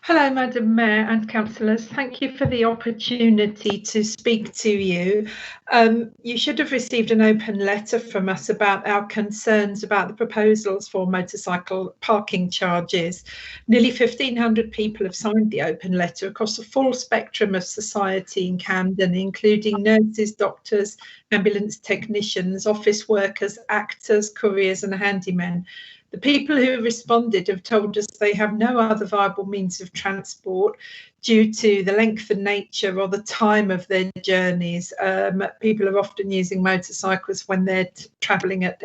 Hello, Madam Mayor and councillors. Thank you for the opportunity to speak to you. You should have received an open letter from us about our concerns about the proposals for motorcycle parking charges. Nearly 1,500 people have signed the open letter across a full spectrum of society in Camden, including nurses, doctors, ambulance technicians, office workers, actors, couriers and handymen. The people who responded have told us they have no other viable means of transport due to the length and nature or the time of their journeys. People are often using motorcycles when they're travelling at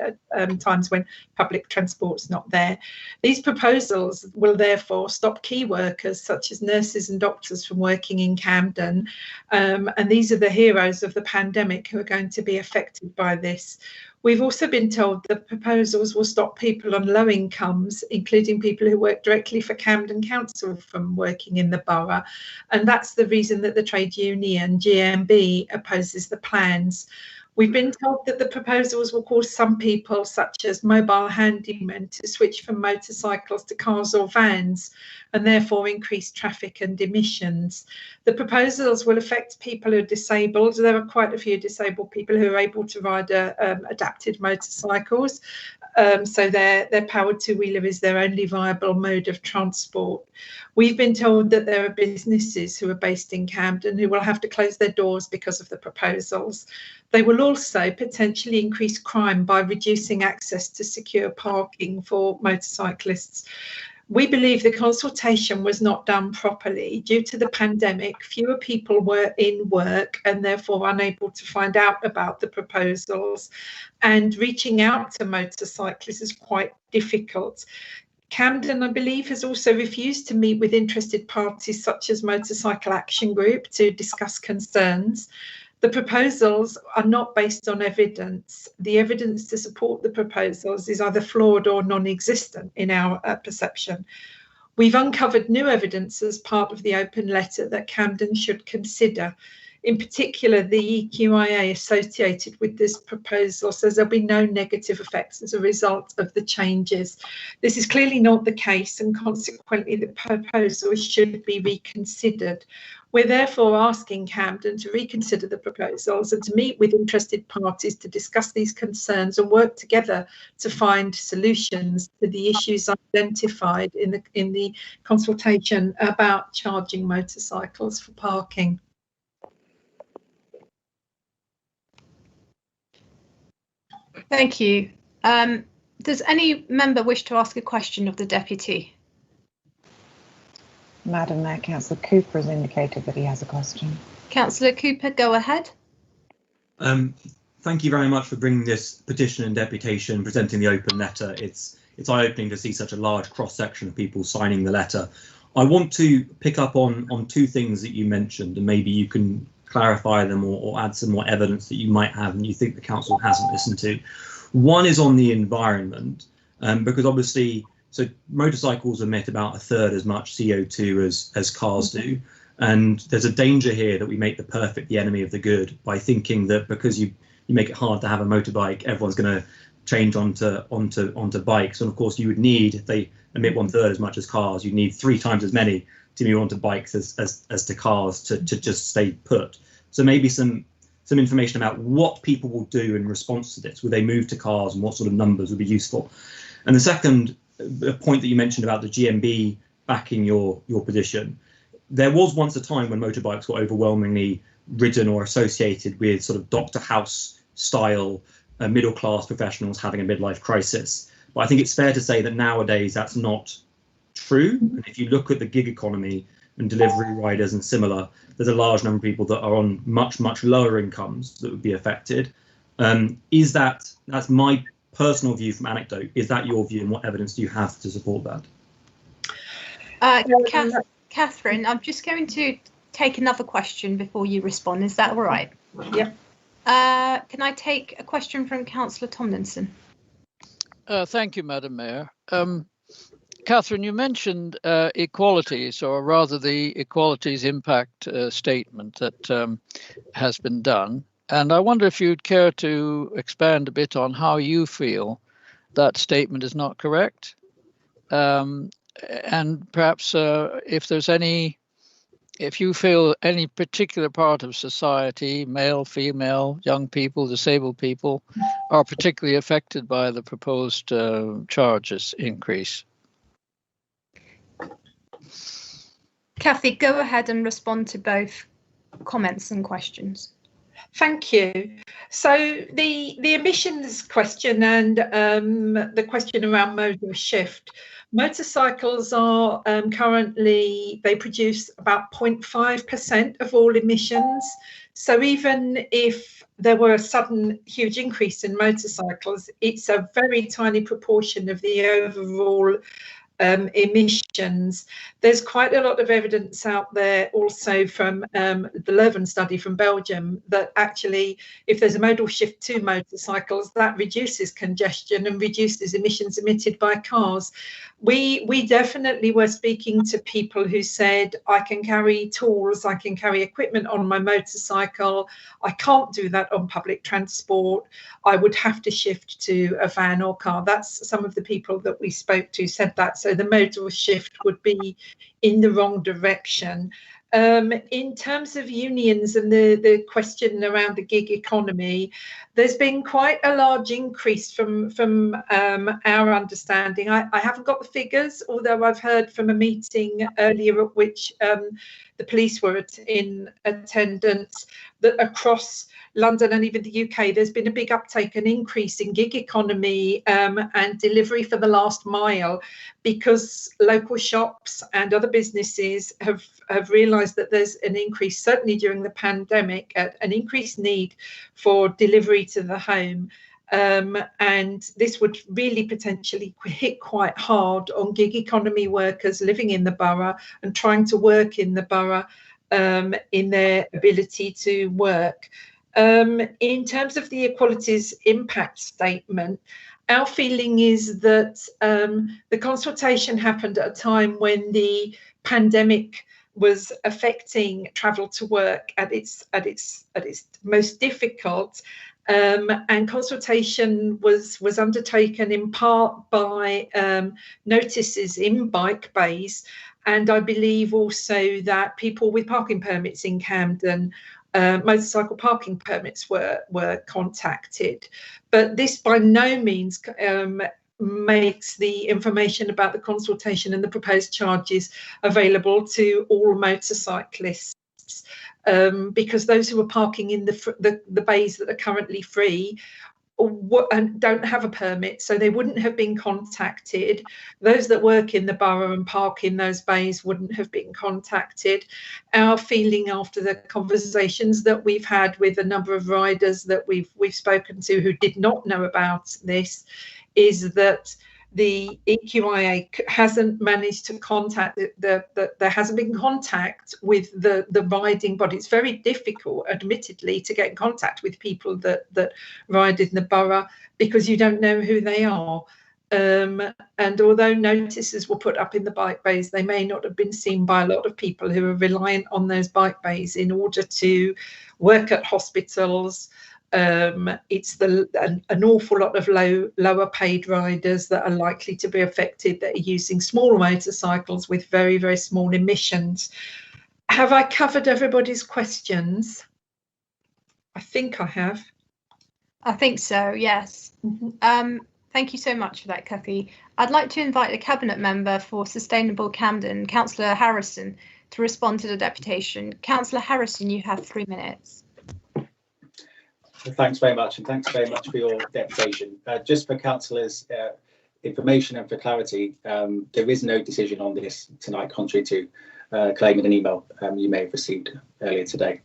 times when public transport's not there. These proposals will therefore stop key workers such as nurses and doctors from working in Camden. And these are the heroes of the pandemic who are going to be affected by this. We've also been told the proposals will stop people on low incomes, including people who work directly for Camden Council, from working in the borough. And that's the reason that the trade union, GMB, opposes the plans. We've been told that the proposals will cause some people, such as mobile handymen, to switch from motorcycles to cars or vans, and therefore increase traffic and emissions. The proposals will affect people who are disabled. There are quite a few disabled people who are able to ride adapted motorcycles. So their powered two-wheeler is their only viable mode of transport. We've been told that there are businesses who are based in Camden who will have to close their doors because of the proposals. They will also potentially increase crime by reducing access to secure parking for motorcyclists. We believe the consultation was not done properly. Due to the pandemic, fewer people were in work and therefore unable to find out about the proposals, and reaching out to motorcyclists is quite difficult. Camden, I believe, has also refused to meet with interested parties such as Motorcycle Action Group to discuss concerns. The proposals are not based on evidence. The evidence to support the proposals is either flawed or non-existent in our perception. We've uncovered new evidence as part of the open letter that Camden should consider. In particular, the EQIA associated with this proposal says there'll be no negative effects as a result of the changes. This is clearly not the case, and consequently the proposal should be reconsidered. We're therefore asking Camden to reconsider the proposals and to meet with interested parties to discuss these concerns and work together to find solutions to the issues identified in the consultation about charging motorcycles for parking. Thank you. Does any member wish to ask a question of the deputy? Madam Mayor, Councillor Cooper has indicated that he has a question. Councillor Cooper, go ahead. Thank you very much for bringing this petition and deputation, presenting the open letter. It's eye-opening to see such a large cross-section of people signing the letter. I want to pick up on two things that you mentioned, and maybe you can clarify them or add some more evidence that you might have and you think the council hasn't listened to. One is on the environment, because obviously, so motorcycles emit about 1/3 as much CO2 as cars do, and there's a danger here that we make the perfect the enemy of the good by thinking that because you make it hard to have a motorbike, everyone's going to change onto bikes. And of course, you would need, if they emit 1/3 as much as cars, you need 3 times as many to move onto bikes as to cars to just stay put. So maybe some information about what people will do in response to this. Will they move to cars, and what sort of numbers would be useful? And the second point that you mentioned about the GMB backing your position, there was once a time when motorbikes were overwhelmingly ridden or associated with sort of Dr. House style middle class professionals having a midlife crisis. But I think it's fair to say that nowadays that's not true. And if you look at the gig economy and delivery riders and similar, there's a large number of people that are on much lower incomes that would be affected. That's my personal view from anecdote. Is that your view, and what evidence do you have to support that? Catherine, I'm just going to take another question before you respond. Is that all right? Yeah. Can I take a question from Councillor Tomlinson? Thank you, Madam Mayor. Catherine, you mentioned equalities, or rather the equalities impact statement that has been done. And I wonder if you'd care to expand a bit on how you feel that statement is not correct. and perhaps if you feel any particular part of society, male, female, young people, disabled people, are particularly affected by the proposed charges increase. Cathy, go ahead and respond to both comments and questions. Thank you. So the emissions question and the question around modal shift. Motorcycles are currently, they produce about 0.5% of all emissions. So even if there were a sudden huge increase in motorcycles, it's a very tiny proportion of the overall emissions. There's quite a lot of evidence out there also from the Leuven study from Belgium that actually if there's a modal shift to motorcycles, that reduces congestion and reduces emissions emitted by cars. We definitely were speaking to people who said, I can carry tools, I can carry equipment on my motorcycle, I can't do that on public transport, I would have to shift to a van or car. That's some of the people that we spoke to said that. So the modal shift would be in the wrong direction. In terms of unions and the question around the gig economy, there's been quite a large increase from our understanding. I haven't got the figures, although I've heard from a meeting earlier at which the police were in attendance, that across London and even the UK, there's been a big uptake and increase in gig economy and delivery for the last mile, because local shops and other businesses have realised that there's an increase, certainly during the pandemic, an increased need for delivery to the home. And this would really potentially hit quite hard on gig economy workers living in the borough and trying to work in the borough in their ability to work. In terms of the equalities impact statement, our feeling is that the consultation happened at a time when the pandemic was affecting travel to work at its most difficult, and consultation was undertaken in part by notices in bike bays, and I believe also that people with parking permits in Camden, motorcycle parking permits were contacted. But this by no means makes the information about the consultation and the proposed charges available to all motorcyclists, because those who are parking in the bays that are currently free and don't have a permit, so they wouldn't have been contacted. Those that work in the borough and park in those bays wouldn't have been contacted. Our feeling after the conversations that we've had with a number of riders that we've spoken to who did not know about this is that the EQIA hasn't managed to contact there hasn't been contact with the riding body. It's very difficult, admittedly, to get in contact with people that ride in the borough because you don't know who they are. And although notices were put up in the bike bays, they may not have been seen by a lot of people who are reliant on those bike bays in order to work at hospitals. It's an awful lot of lower paid riders that are likely to be affected, that are using small motorcycles with very, very small emissions. Have I covered everybody's questions? I think I have. I think so, yes. Mm-hmm. Thank you so much for that, Cathy. I'd like to invite the Cabinet Member for Sustainable Camden, Councillor Harrison, to respond to the deputation. Councillor Harrison, you have 3 minutes. Thanks very much, and thanks very much for your deputation. Just for councillors' information and for clarity, there is no decision on this tonight, contrary to claim in an email you may have received earlier today.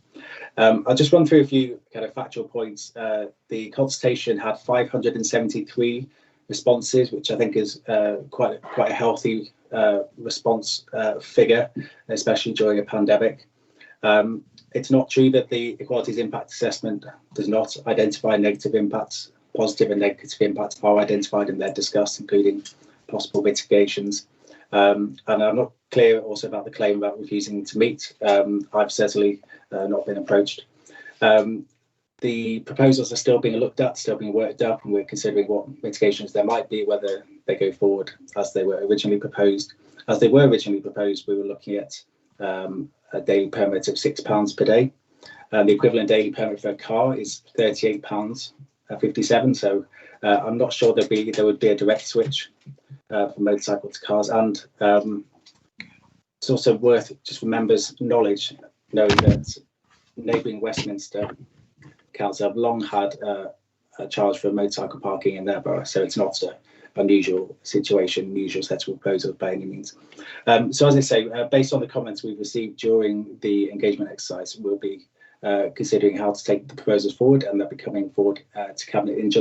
I'll just run through a few kind of factual points. The consultation had 573 responses, which I think is quite a healthy response figure, especially during a pandemic. It's not true that the equalities impact assessment does not identify negative impacts. Positive and negative impacts are identified and they're discussed, including possible mitigations. And I'm not clear also about the claim about refusing to meet. I've certainly not been approached. The proposals are still being looked at, still being worked up, and we're considering what mitigations there might be, whether they go forward as they were originally proposed, As they were originally proposed, we were looking at a daily permit of £6 per day. The equivalent daily permit for a car is £38.57. So I'm not sure there would be a direct switch from motorcycle to cars. And it's also worth just for members' knowledge, knowing that neighbouring Westminster council have long had a charge for motorcycle parking in their borough, so it's not an unusual situation, unusual set of proposals by any means. So as I say, based on the comments we've received during the engagement exercise, we'll be considering how to take the proposals forward, and they'll be coming forward to Cabinet in July.